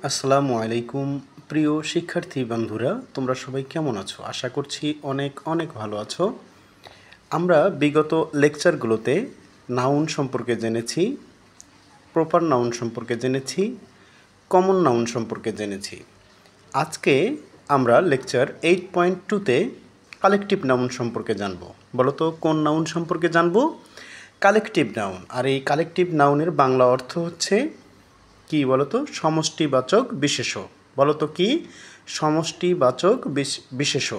আসসালামু আলাইকুম প্রিয় শিক্ষার্থী বন্ধুরা, তোমরা সবাই কেমন আছো? আশা করছি অনেক অনেক ভালো আছো। আমরা বিগত লেকচারগুলোতে নাউন সম্পর্কে জেনেছি, প্রপার নাউন সম্পর্কে জেনেছি, কমন নাউন সম্পর্কে জেনেছি। আজকে আমরা লেকচার 8.2-তে কালেকটিভ নাউন সম্পর্কে জানব। বলো তো কোন নাউন সম্পর্কে জানব? Collective noun. আর এই কালেকটিভ নাউনের বাংলা অর্থ হচ্ছে কি বলতো? সমষ্টিবাচক বিশেষ্য। বলতো কি? সমষ্টিবাচক বিশেষ্য।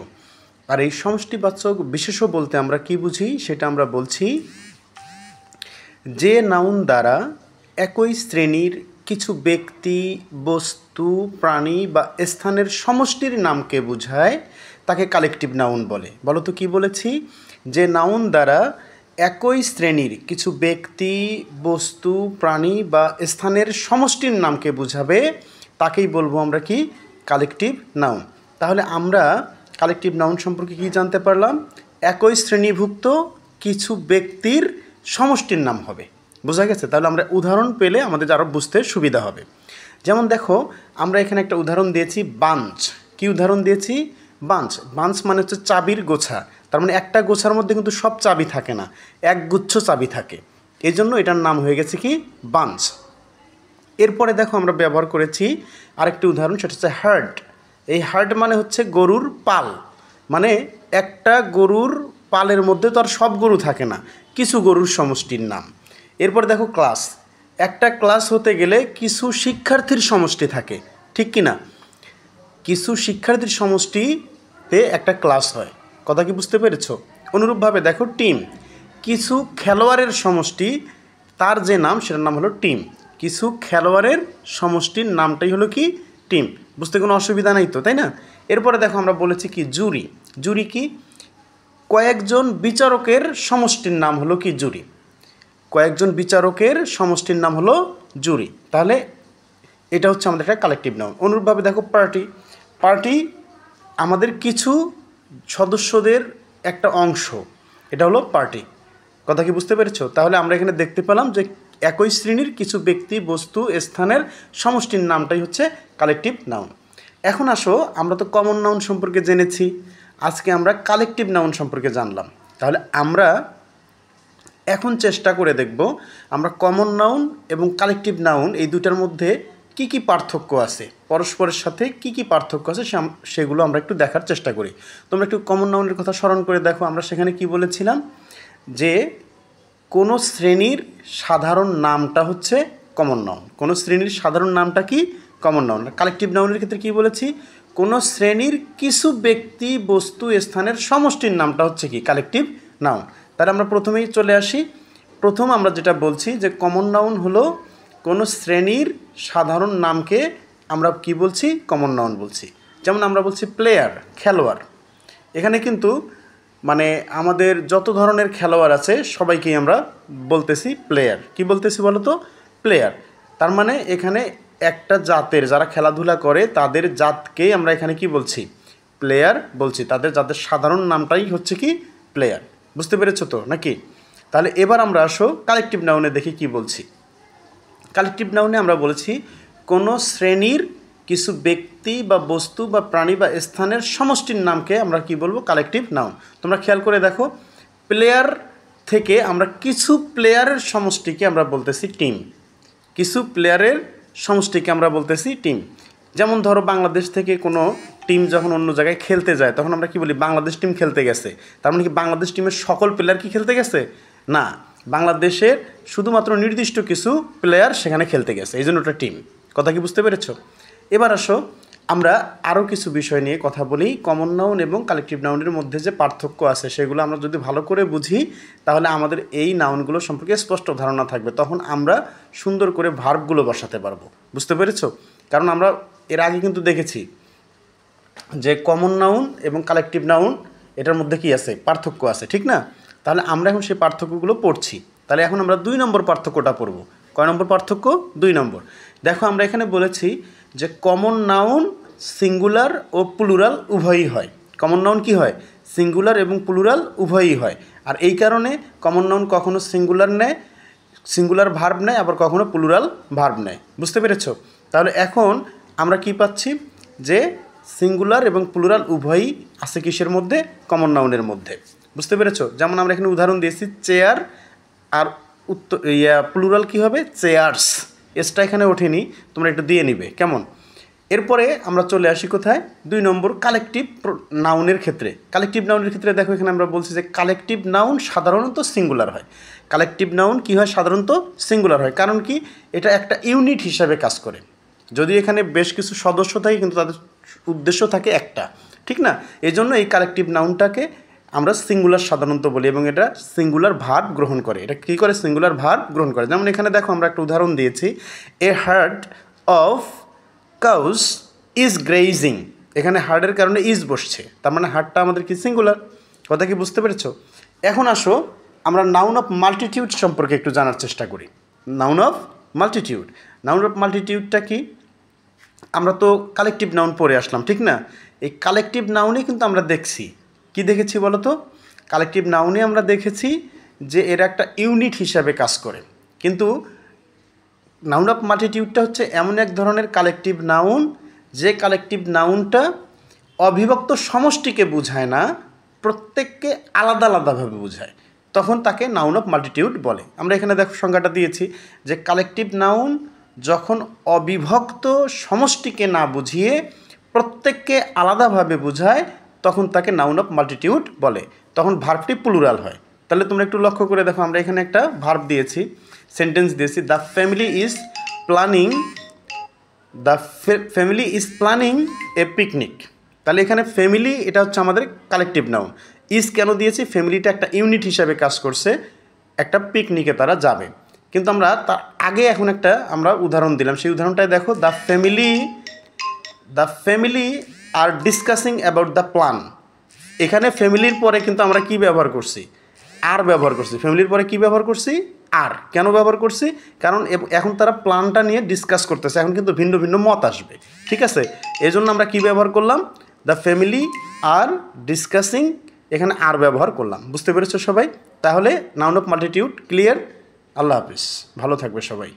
আর এই সমষ্টিবাচক বিশেষ্য বলতে আমরা কি বুঝি সেটা আমরা বলছি, যে নাউন দ্বারা একই শ্রেণীর কিছু ব্যক্তি, বস্তু, প্রাণী বা স্থানের সমষ্টির নামকে বোঝায় তাকে কালেকটিভ নাউন বলে। বলতো কি বলেছি? যে নাউন দ্বারা একই শ্রেণীর কিছু ব্যক্তি, বস্তু, প্রাণী বা স্থানের সমষ্টির নামকে বোঝাবে তাকেই বলবো আমরা কি? Collective noun. তাহলে আমরা কালেকটিভ নাউন সম্পর্কে কি জানতে পারলাম? একই শ্রেণীভুক্ত কিছু ব্যক্তির সমষ্টির নাম হবে। বোঝা গেছে? তাহলে আমরা উদাহরণ পেলে আমাদের আরও বুঝতে সুবিধা হবে। যেমন দেখো, আমরা এখানে একটা উদাহরণ দিয়েছি বাঞ্চ। কি উদাহরণ দিয়েছি? বাঞ্চ। বাঞ্চ মানে হচ্ছে চাবির গোছা। তার মানে একটা গোছার মধ্যে কিন্তু সব চাবি থাকে না, একগুচ্ছ চাবি থাকে। এই জন্য এটার নাম হয়ে গেছে কি? বাঞ্চ। এরপরে দেখো আমরা ব্যবহার করেছি আরেকটি উদাহরণ, সেটা হচ্ছে হার্ড। এই হার্ড মানে হচ্ছে গরুর পাল। মানে একটা গরুর পালের মধ্যে তো আর সব গরু থাকে না, কিছু গরুর সমষ্টির নাম। এরপর দেখো ক্লাস। একটা ক্লাস হতে গেলে কিছু শিক্ষার্থীর সমষ্টি থাকে, ঠিক কি না? কিছু শিক্ষার্থীর সমষ্টিতে একটা ক্লাস হয়। কথা কি বুঝতে পেরেছো? অনুরূপভাবে দেখো টিম। কিছু খেলোয়াড়ের সমষ্টি, তার যে নাম সেটার নাম হলো টিম। কিছু খেলোয়াড়ের সমষ্টির নামটাই হলো কি? টিম। বুঝতে কোনো অসুবিধা নেই তো, তাই না? এরপরে দেখো আমরা বলেছি কি? জুরি। জুরি কি? কয়েকজন বিচারকের সমষ্টির নাম হলো কি? জুরি। কয়েকজন বিচারকের সমষ্টির নাম হলো জুরি। তাহলে এটা হচ্ছে আমাদের একটা কালেকটিভ নাউন। অনুরূপভাবে দেখো পার্টি। পার্টি আমাদের কিছু সদস্যদের একটা অংশ, এটা হলো পার্টি। কথা কি বুঝতে পেরেছো? তাহলে আমরা এখানে দেখতে পেলাম যে একই শ্রেণীর কিছু ব্যক্তি, বস্তু, স্থানের সমষ্টির নামটাই হচ্ছে কালেকটিভ নাউন। এখন আসো, আমরা তো কমন নাউন সম্পর্কে জেনেছি, আজকে আমরা কালেকটিভ নাউন সম্পর্কে জানলাম। তাহলে আমরা এখন চেষ্টা করে দেখব আমরা কমন নাউন এবং কালেকটিভ নাউন এই দুটার মধ্যে কি কি পার্থক্য আছে, পরস্পরের সাথে কি কি পার্থক্য আছে সেগুলো আমরা একটু দেখার চেষ্টা করি। তোমরা একটু কমন নাউনের কথা স্মরণ করে দেখো। আমরা সেখানে কি বলেছিলাম? যে কোনো শ্রেণীর সাধারণ নামটা হচ্ছে কমন নাউন। কোনো শ্রেণীর সাধারণ নামটা কি? Common noun. কালেকটিভ নাউনের ক্ষেত্রে কি বলেছি? কোনো শ্রেণীর কিছু ব্যক্তি, বস্তু, স্থানের সমষ্টির নামটা হচ্ছে কি? Collective noun. তাহলে আমরা প্রথমেই চলে আসি। প্রথম আমরা যেটা বলছি যে কমন নাউন হলো কোনো শ্রেণীর সাধারণ নামকে আমরা কি বলছি? কমন নাউন বলছি। যেমন আমরা বলছি প্লেয়ার, খেলোয়াড়। এখানে কিন্তু মানে আমাদের যত ধরনের খেলোয়াড় আছে সবাইকেই আমরা বলতেছি প্লেয়ার। কি বলতেছি বলো তো? প্লেয়ার। তার মানে এখানে একটা জাতের যারা খেলাধুলা করে তাদের জাতকেই আমরা এখানে কি বলছি? প্লেয়ার বলছি। তাদের জাতের সাধারণ নামটাই হচ্ছে কি? প্লেয়ার। বুঝতে পেরেছো তো নাকি? তাহলে এবার আমরা আসো কালেকটিভ নাউনে দেখি কি বলছি। কালেকটিভ নাউনে আমরা বলেছি কোনো শ্রেণীর কিছু ব্যক্তি বা বস্তু বা প্রাণী বা স্থানের সমষ্টির নামকে আমরা কি বলবো? Collective noun. তোমরা খেয়াল করে দেখো, প্লেয়ার থেকে আমরা কিছু প্লেয়ারের সমষ্টিকে আমরা বলতেছি টিম। কিছু প্লেয়ারের সমষ্টিকে আমরা বলতেছি টিম। যেমন ধরো বাংলাদেশ থেকে কোনো টিম যখন অন্য জায়গায় খেলতে যায় তখন আমরা কি বলি? বাংলাদেশ টিম খেলতে গেছে। তার মানে কি বাংলাদেশ টিমের সকল প্লেয়ার কি খেলতে গেছে? না, বাংলাদেশের শুধুমাত্র নির্দিষ্ট কিছু প্লেয়ার সেখানে খেলতে গেছে, এই জন্য ওটা টিম। কথা কি বুঝতে পেরেছো? এবার আসো আমরা আরও কিছু বিষয় নিয়ে কথা বলি। কমন নাউন এবং কালেকটিভ নাউনের মধ্যে যে পার্থক্য আছে সেগুলো আমরা যদি ভালো করে বুঝি তাহলে আমাদের এই নাউনগুলো সম্পর্কে স্পষ্ট ধারণা থাকবে। তখন আমরা সুন্দর করে ভার্বগুলো বসাতে পারবো। বুঝতে পেরেছো? কারণ আমরা এর আগে কিন্তু দেখেছি যে কমন নাউন এবং কালেকটিভ নাউন এটার মধ্যে কি আছে? পার্থক্য আছে, ঠিক না? তাহলে আমরা এখন সেই পার্থক্যগুলো পড়ছি। তাহলে এখন আমরা 2 নম্বর পার্থক্যটা পড়ব। কয় নম্বর পার্থক্য? 2 নম্বর। দেখো আমরা এখানে বলেছি যে কমন নাউন সিঙ্গুলার ও প্লুরাল উভয়ই হয়। কমন নাউন কি হয়? সিঙ্গুলার এবং প্লুরাল উভয়ই হয়। আর এই কারণে কমন নাউন কখনো সিঙ্গুলার নেয়, সিঙ্গুলার ভার্ব নেয়, আবার কখনো প্লুরাল ভার্ব নেয়। বুঝতে পেরেছো? তাহলে এখন আমরা কি পাচ্ছি যে সিঙ্গুলার এবং প্লুরাল উভয়ই আছে কিসের মধ্যে? কমন নাউনের মধ্যে। বুঝতে পেরেছো? যেমন আমরা এখানে উদাহরণ দিয়েছি চেয়ার, আর প্লুরাল কি হবে? চেয়ার্স। এসটা এখানে ওঠেনি, তোমরা একটু দিয়ে নিবে, কেমন? এরপরে আমরা চলে আসি কোথায়? 2 নম্বর কালেকটিভ নাউনের ক্ষেত্রে। কালেকটিভ নাউনের ক্ষেত্রে দেখো এখানে আমরা বলছি যে কালেকটিভ নাউন সাধারণত সিঙ্গুলার হয়। কালেকটিভ নাউন কি হয়? সাধারণত সিঙ্গুলার হয়। কারণ কি? এটা একটা ইউনিট হিসাবে কাজ করে। যদি এখানে বেশ কিছু সদস্য থাকে কিন্তু তাদের উদ্দেশ্য থাকে একটা, ঠিক না? এই জন্য এই কালেকটিভ নাউনটাকে আমরা সিঙ্গুলার সাধারণত বলি এবং এটা সিঙ্গুলার ভার্ব গ্রহণ করে। এটা কী করে? সিঙ্গুলার ভার্ব গ্রহণ করে। যেমন এখানে দেখো আমরা একটা উদাহরণ দিয়েছি, a herd of cows is grazing. এখানে হার্ডের কারণে ইজ বসছে, তার মানে হার্ডটা আমাদের কি? সিঙ্গুলার। কথা কি বুঝতে পেরেছো? এখন আসো আমরা নাউন অফ মাল্টিটিউড সম্পর্কে একটু জানার চেষ্টা করি। Noun of multitude. Noun of মাল্টিটিউডটা কি? আমরা তো কালেকটিভ নাউন পড়ে আসলাম, ঠিক না? এই কালেকটিভ নাউনে কিন্তু আমরা দেখছি, কি দেখেছি বলো তো? কালেকটিভ নাউনে আমরা দেখেছি যে এরা একটা ইউনিট হিসাবে কাজ করে। কিন্তু নাউন অফ মাল্টিটিউডটা হচ্ছে এমন এক ধরনের কালেকটিভ নাউন যে কালেকটিভ নাউনটা অবিভক্ত সমষ্টিকে বোঝায় না, প্রত্যেককে আলাদা আলাদাভাবে বোঝায়, তখন তাকে নাউন অফ মাল্টিটিউড বলে। আমরা এখানে দেখো সংজ্ঞাটা দিয়েছি যে কালেকটিভ নাউন যখন অবিভক্ত সমষ্টিকে না বুঝিয়ে প্রত্যেককে আলাদাভাবে বোঝায় তখন তাকে নাউন অফ মাল্টিটিউড বলে, তখন ভার্বটি প্লুরাল হয়। তাহলে তোমরা একটু লক্ষ্য করে দেখো, আমরা এখানে একটা ভার্ব দিয়েছি, সেন্টেন্স দিয়েছি, the family is planning A picnic. তাহলে এখানে ফ্যামিলি এটা হচ্ছে আমাদের কালেকটিভ নাউন। ইজ কেন দিয়েছি? ফ্যামিলিটা একটা ইউনিট হিসাবে কাজ করছে, একটা পিকনিকে তারা যাবে। কিন্তু আমরা তার আগে এখন একটা আমরা উদাহরণ দিলাম, সেই উদাহরণটায় দেখো, the family are discussing about the plan. এখানে ফ্যামিলির পরে কিন্তু আমরা কি ব্যবহার করছি? আর ব্যবহার করছি। ফ্যামিলির পরে কি ব্যবহার করছি? আর। কেন ব্যবহার করছি? কারণ এখন তারা প্ল্যানটা নিয়ে ডিসকাস করতেছে, এখন কিন্তু ভিন্ন ভিন্ন মত আসবে, ঠিক আছে? এই জন্য আমরা কি ব্যবহার করলাম? দ্য ফ্যামিলি আর ডিসকাসিং, এখানে আর ব্যবহার করলাম। বুঝতে পেরেছো সবাই? তাহলে নাউন অফ মাল্টিটিউড ক্লিয়ার। আল্লাহ হাফিজ, ভালো থাকবে সবাই।